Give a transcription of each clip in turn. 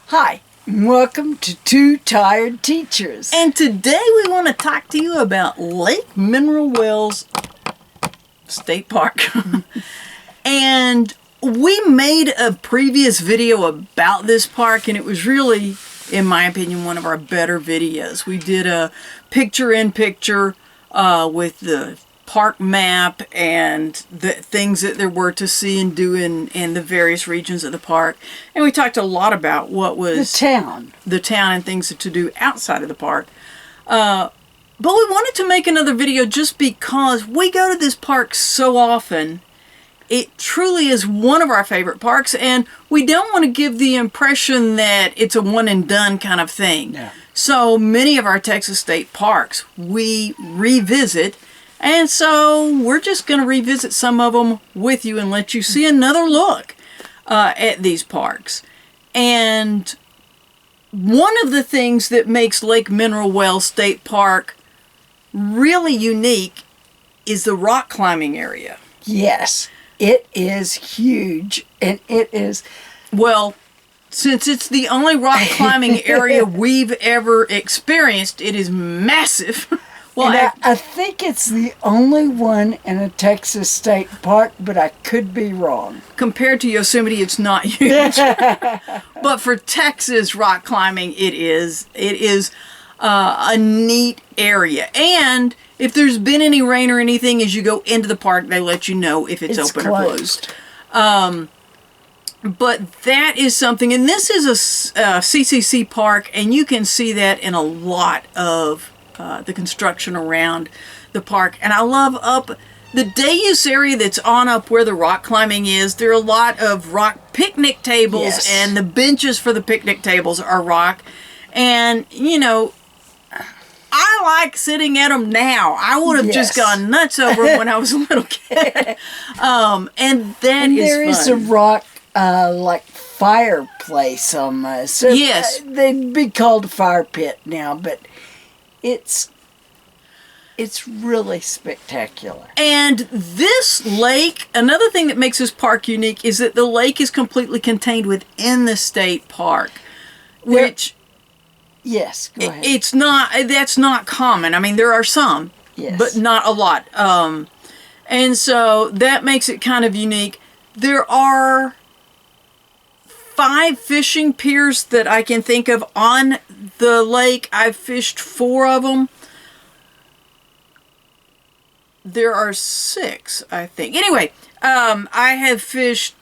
Hi, and welcome to Two Tired Teachers. And today we want to talk to you about Lake Mineral Wells State Park. And we made a previous video about this park, and it was really, in my opinion, one of our better videos. We did a picture-in-picture with the park map and the things that there were to see and do in the various regions of the park. And we talked a lot about what was the town and things to do outside of the park. But we wanted to make another video just because we go to this park so often. It truly is one of our favorite parks, and we don't want to give the impression that it's a one and done kind of thing. Yeah. So many of our Texas state parks we revisit. And so we're just going to revisit some of them with you and let you see another look at these parks. And one of the things that makes Lake Mineral Wells State Park really unique is the rock climbing area. Yes, it is huge, and it is... Well, since it's the only rock climbing area we've ever experienced, it is massive. Well, I think it's the only one in a Texas state park, but I could be wrong. Compared to Yosemite, it's not huge. But for Texas rock climbing, it is a neat area. And if there's been any rain or anything, as you go into the park, they let you know if it's open closed. or closed. But that is something, and this is a CCC park, and you can see that in a lot of the construction around the park. And I love up the day use area that's on up where the rock climbing is. There are a lot of rock picnic tables, yes. And the benches for the picnic tables are rock. And, you know, I like sitting at them now. I would have just gone nuts over them when I was a little kid. And there is a fun. rock like fireplace almost. So, Yes. They'd be called a fire pit now, but it's really spectacular. And this lake, another thing that makes this park unique is that the lake is completely contained within the state park, which yes, go ahead. That's not common. I mean, there are some, yes, but not a lot. And so that makes it kind of unique. There are 5 fishing piers that I can think of on the lake. I've fished 4 of them. There are 6, I think. Anyway, I have fished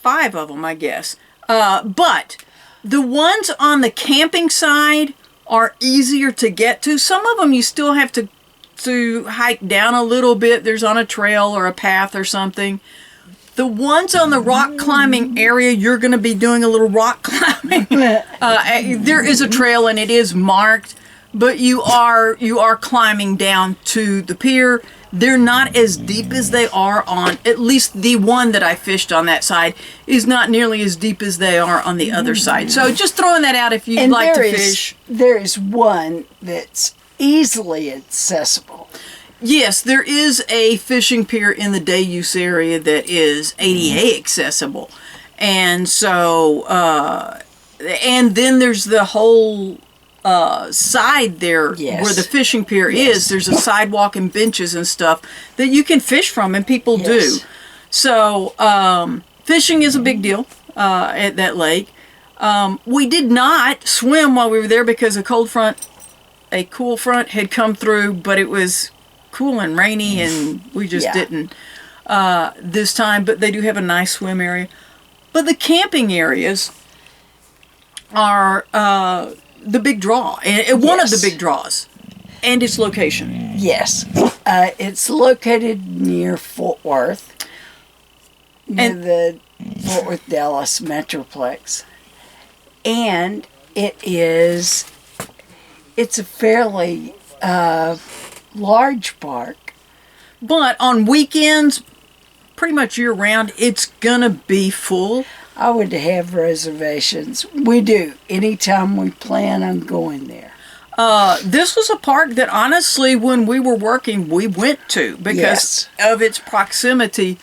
5 of them, I guess. But the ones on the camping side are easier to get to. Some of them you still have to hike down a little bit. There's on a trail or a path or something. The ones on the rock climbing area, you're going to be doing a little rock climbing. There is a trail and it is marked, but you are climbing down to the pier. They're not as deep as they are on, at least the one that I fished on that side is not nearly as deep as they are on the other side. So just throwing that out if you'd like to fish. There is one that's easily accessible. Yes, there is a fishing pier in the day use area that is ADA accessible. And so, and then there's the whole side there where the fishing pier is. There's a sidewalk and benches and stuff that you can fish from, and people do. So, fishing is a big deal at that lake. We did not swim while we were there because a cool front had come through, but it was cool and rainy, and we just didn't this time. But they do have a nice swim area. But the camping areas are the big draw, and one of the big draws, and its location. Yes, it's located near Fort Worth, near the Fort Worth Dallas Metroplex, and it's a fairly large park. But on weekends, pretty much year-round, it's gonna be full. I would have reservations. We do. Anytime we plan on going there. This was a park that honestly, when we were working, we went to because of its proximity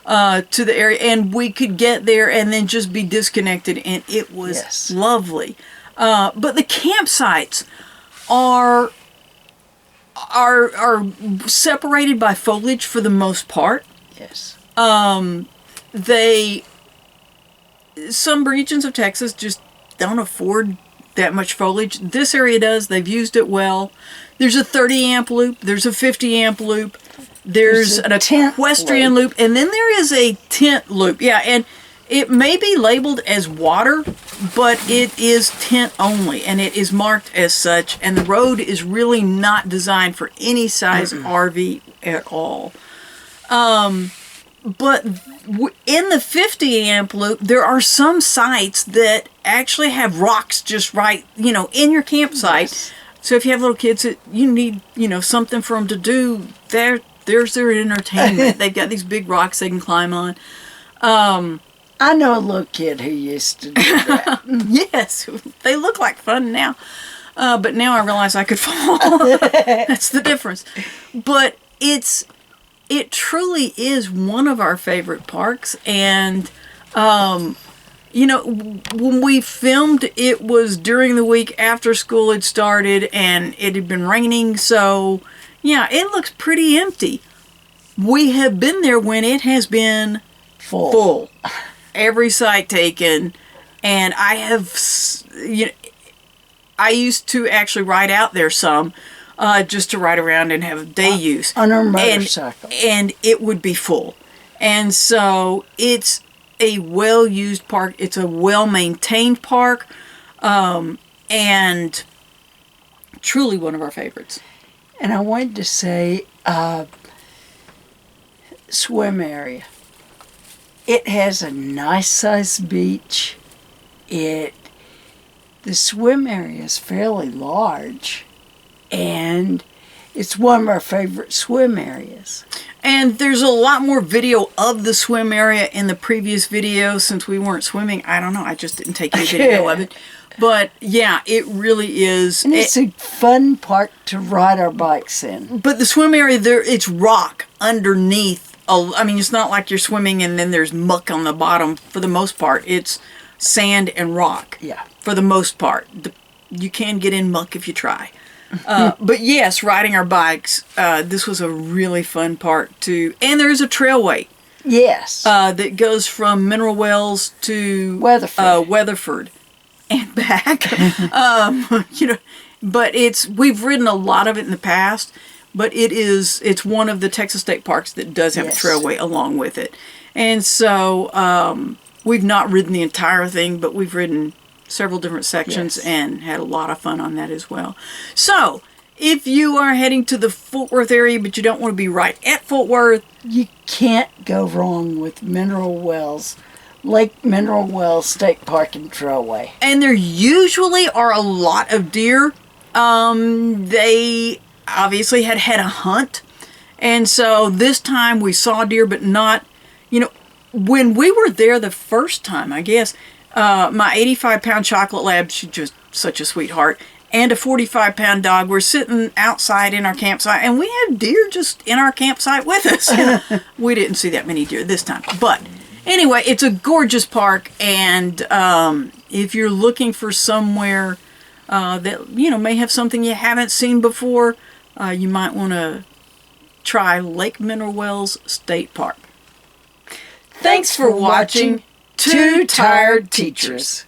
to the area, and we could get there and then just be disconnected, and it was lovely. But the campsites are separated by foliage for the most part. Yes. Some regions of Texas just don't afford that much foliage. This area does. They've used it well. There's a 30 amp loop. There's a 50 amp loop. There's an equestrian loop. And then there is a tent loop. Yeah, and it may be labeled as water, but it is tent only, and it is marked as such. And the road is really not designed for any size RV at all. But in the 50 amp loop, there are some sites that actually have rocks just right, in your campsite. Yes. So if you have little kids that you need, something for them to do, there's their entertainment. They've got these big rocks they can climb on. I know a little kid who used to do that. Yes, they look like fun now. But now I realize I could fall. That's the difference. But it truly is one of our favorite parks. And, when we filmed, it was during the week after school had started and it had been raining. So, yeah, it looks pretty empty. We have been there when it has been full. Every site taken. And I have, I used to actually ride out there some. Just to ride around and have day use. On our motorcycle. And it would be full. And so it's a well-used park. It's a well-maintained park. And truly one of our favorites. And I wanted to say, swim area. It has a nice sized beach. The swim area is fairly large. And it's one of our favorite swim areas. And there's a lot more video of the swim area in the previous video since we weren't swimming. I don't know. I just didn't take any video of it. But yeah, it really is. And it's a fun park to ride our bikes in. But the swim area there, it's rock underneath. I mean, it's not like you're swimming and then there's muck on the bottom. For the most part, it's sand and rock. Yeah. For the most part. You can get in muck if you try. But yes, riding our bikes, this was a really fun park too. And there is a trailway. Yes. That goes from Mineral Wells to Weatherford and back. But we've ridden a lot of it in the past, but it's one of the Texas state parks that does have a trailway along with it. And so, we've not ridden the entire thing, but we've ridden several different sections and had a lot of fun on that as well. So, if you are heading to the Fort Worth area, but you don't want to be right at Fort Worth, you can't go wrong with Lake Mineral Wells State Park and Trailway. And there usually are a lot of deer. They obviously had a hunt. And so this time we saw deer, but not, when we were there the first time, I guess, my 85-pound chocolate lab, she's just such a sweetheart, and a 45-pound dog were sitting outside in our campsite, and we had deer just in our campsite with us. We didn't see that many deer this time. But anyway, it's a gorgeous park, and if you're looking for somewhere that, may have something you haven't seen before, you might want to try Lake Mineral Wells State Park. Thanks for watching Two Tired Teachers.